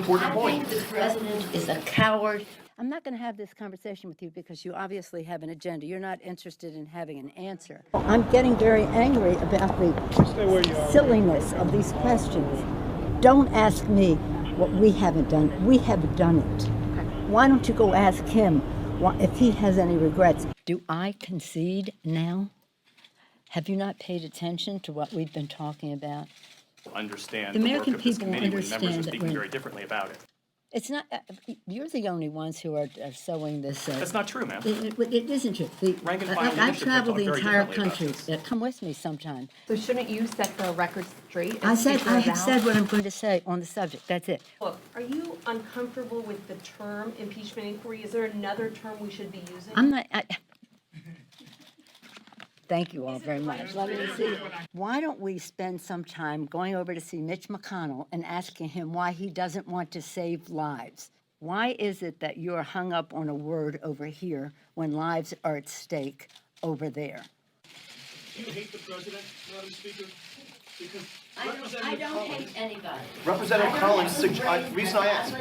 important point. I think the president is a coward. I'm not going to have this conversation with you because you obviously have an agenda. You're not interested in having an answer. I'm getting very angry about the silliness of these questions. Don't ask me what we haven't done. We have done it. Why don't you go ask him if he has any regrets? Do I concede now? Have you not paid attention to what we've been talking about? Understand The American work of this people committee when understand members are that speaking we're- very differently about it. It's not. You're the only ones who are sowing this. That's not true, ma'am. It isn't true. Rank and file I've leadership traveled have the talked very entire differently about country. this. Come with me sometime. So shouldn't you set the record straight? I as have Speaker of the said House? what I'm going to say on the subject. That's it. Look, are you uncomfortable with the term impeachment inquiry? Is there another term we should be using? I'm not. Thank you all very much. Let me see. Why don't we spend some time going over to see Mitch McConnell and asking him why he doesn't want to save lives? Why is it that you're hung up on a word over here when lives are at stake over there? Do you hate the president, Madam Speaker? Because I don't hate anybody. Representative Collins, reason I asked.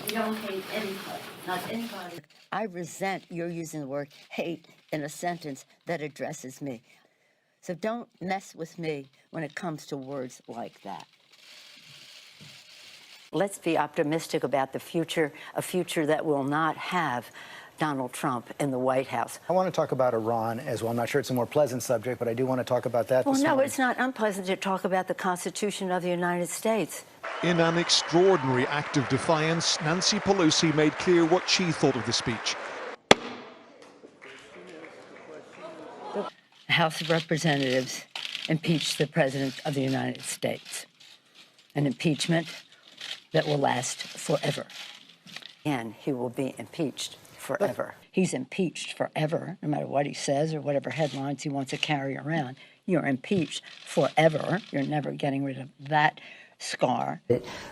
You don't hate anybody, not anybody. I resent your using the word hate in a sentence that addresses me. So don't mess with me when it comes to words like that. Let's be optimistic about the future, a future that will not have Donald Trump in the White House. I want to talk about Iran as well. I'm not sure it's a more pleasant subject, but I do want to talk about that Well, this no, morning. it's not unpleasant to talk about the Constitution of the United States. In an extraordinary act of defiance, Nancy Pelosi made clear what she thought of the speech. The House of Representatives impeached the President of the United States. An impeachment that will last forever. And he will be impeached forever. He's impeached forever, no matter what he says or whatever headlines he wants to carry around. You're impeached forever. You're never getting rid of that scar.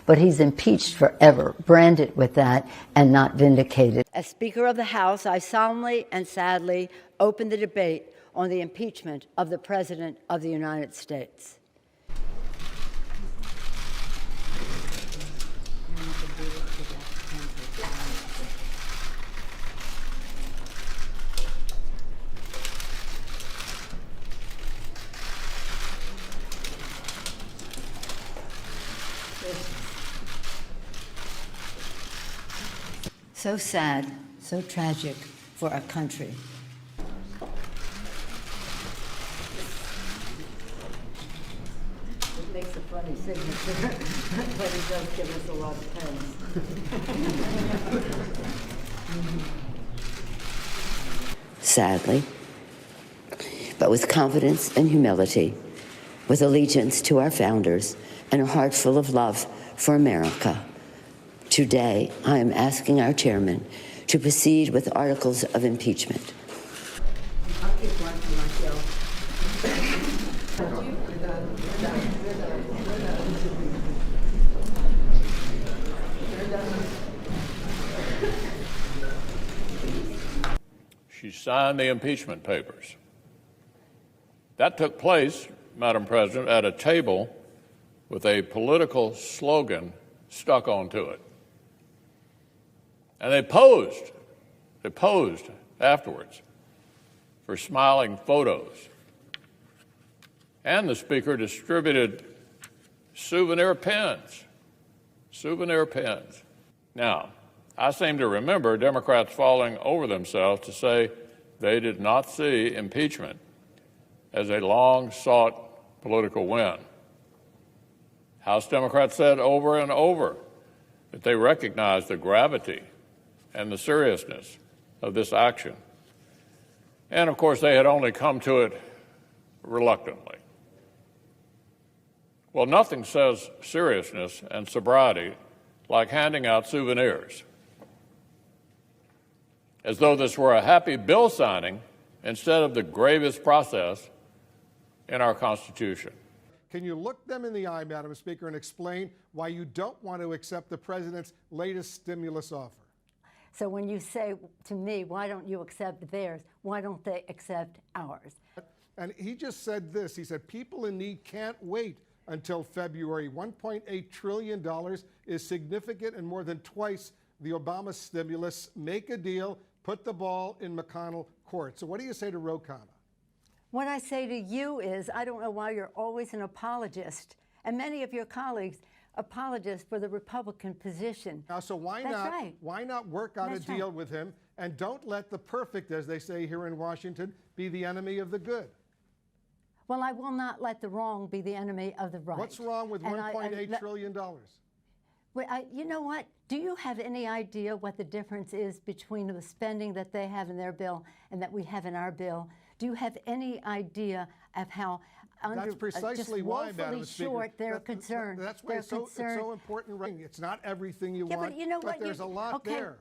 But he's impeached forever, branded with that, and not vindicated. As Speaker of the House, I solemnly and sadly open the debate on the impeachment of the President of the United States. So sad, so tragic for our country. It makes a funny signature, but it does give us a lot of pain. Sadly, but with confidence and humility, with allegiance to our founders and a heart full of love for America, today, I am asking our chairman to proceed with articles of impeachment. I'll keep one for myself. She signed the impeachment papers. That took place, Madam President, at a table with a political slogan stuck onto it. And they posed afterwards for smiling photos. And the Speaker distributed souvenir pins. Now, I seem to remember Democrats falling over themselves to say they did not see impeachment as a long-sought political win. House Democrats said over and over that they recognized the gravity and the seriousness of this action. And of course, they had only come to it reluctantly. Well, nothing says seriousness and sobriety like handing out souvenirs, as though this were a happy bill signing instead of the gravest process in our Constitution. Can you look them in the eye, Madam Speaker, and explain why you don't want to accept the president's latest stimulus offer? So when you say to me, why don't you accept theirs? Why don't they accept ours? And he just said this. He said, people in need can't wait until February. $1.8 trillion is significant and more than twice the Obama stimulus. Make a deal, put the ball in McConnell court. So what do you say to Ro Khanna? What I say to you is, I don't know why you're always an apologist, and many of your colleagues apologists for the Republican position. Now, so why not work out a deal with him, and don't let the perfect, as they say here in Washington, be the enemy of the good? Well, I will not let the wrong be the enemy of the right. What's wrong with $1.8 trillion? Well, you know what? Do you have any idea what the difference is between the spending that they have in their bill and that we have in our bill? Do you have any idea of how That's precisely why, Madam Speaker, short they're concerned? That's why it's so important. It's not everything you want, but you know what? There's a lot there.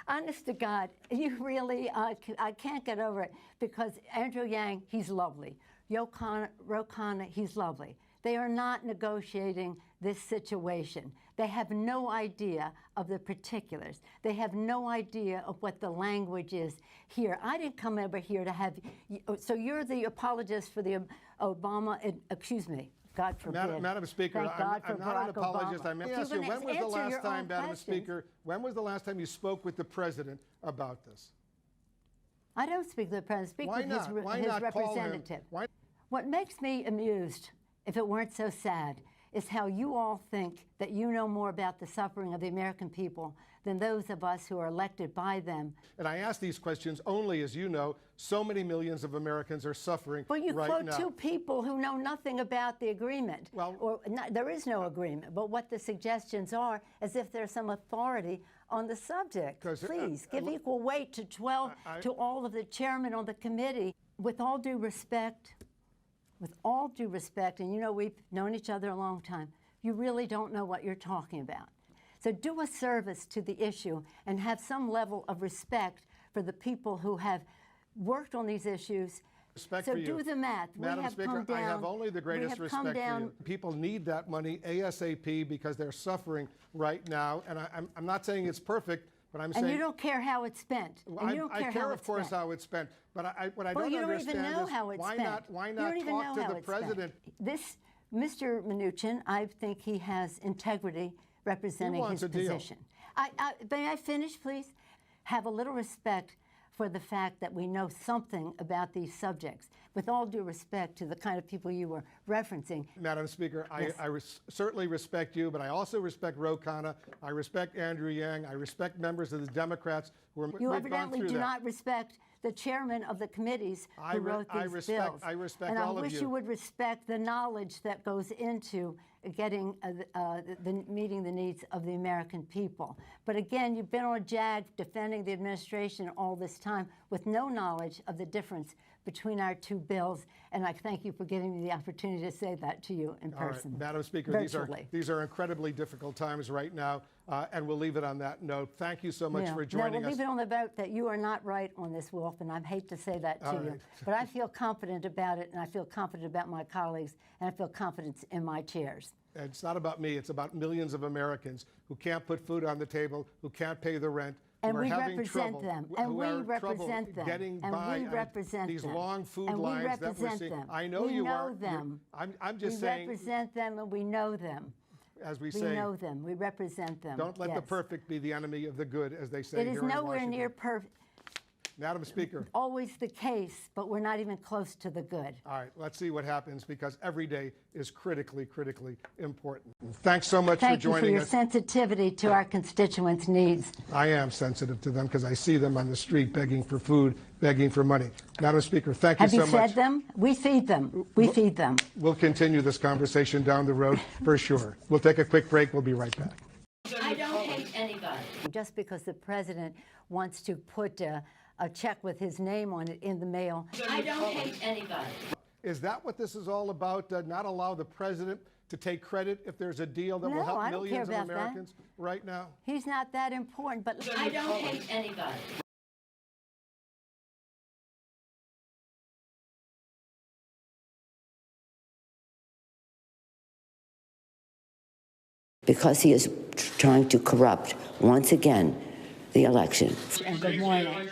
Honest to God, you really, I can't get over it, because Andrew Yang, he's lovely. Ro Khanna, he's lovely. They are not negotiating this situation. They have no idea of the particulars. They have no idea of what the language is here. I didn't come over here to have, so you're the apologist for the Obama, excuse me, God forbid. Madam Speaker, I'm not an apologist. I'm asking you, when was the last time, Madam Speaker, when was the last time you spoke with the President about this? I don't speak to the President. Speak with his representative. What makes me amused, if it weren't so sad, is how you all think that you know more about the suffering of the American people than those of us who are elected by them. And I ask these questions only, as you know, so many millions of Americans are suffering right now. Well, you quote two people who know nothing about the agreement. There is no agreement, but what the suggestions are, as if there's some authority on the subject. Please, give equal weight to to all of the chairmen on the committee. With all due respect, and you know we've known each other a long time, you really don't know what you're talking about. So do a service to the issue and have some level of respect for the people who have worked on these issues. Respect so for you. do the math. Madam Speaker, I have only the greatest respect for you. People need that money ASAP because they're suffering right now. And I'm not saying it's perfect, but I'm saying... And you don't care how it's spent. I care, of course, how it's spent. But what I don't understand is why not talk to the President? This, Mr. Mnuchin, I think he has integrity representing his position. May I finish, please? Have a little respect for the fact that we know something about these subjects, with all due respect to the kind of people you were referencing. Madam Speaker, yes. I certainly respect you, but I also respect Ro Khanna. I respect Andrew Yang. I respect members of the Democrats who are... You evidently do not respect the chairman of the committees who wrote these bills. I respect and all of you. And I wish you would respect the knowledge that goes into getting meeting the needs of the American people. But again, you've been on a jag defending the administration all this time with no knowledge of the difference between our two bills, and I thank you for giving me the opportunity to say that to you in person. Right. Madam Speaker, these are incredibly difficult times right now, and we'll leave it on that note. Thank you so much for joining us. We'll leave it on the note that you are not right on this, Wolf, and I hate to say that to you, but I feel confident about it, and I feel confident about my colleagues, and I feel confidence in my chairs. It's not about me. It's about millions of Americans who can't put food on the table, who can't pay the rent, and we represent them, and we represent them, and we represent them. These long food lines that we're seeing. I know you are. We know them. I'm just saying. We represent them, and we know them. As we say. We know them. We represent them. Don't let the perfect be the enemy of the good, as they say here in Washington. It is nowhere near perfect. Madam Speaker. Always the case, but we're not even close to the good. All right, let's see what happens, because every day is critically, critically important. Thanks so much for joining us. Thank you for your sensitivity to our constituents' needs. I am sensitive to them because I see them on the street begging for food, begging for money. Madam Speaker, thank you so much. Have you fed them? We feed them. We feed them. We'll continue this conversation down the road for sure. We'll take a quick break. We'll be right back. I don't hate anybody. Just because the president wants to put a check with his name on it in the mail. I don't hate anybody. Is that what this is all about? Not allow the president to take credit if there's a deal that will help millions of Americans right now? He's not that important, but I don't hate anybody. Because he is trying to corrupt, once again, the election. And good morning.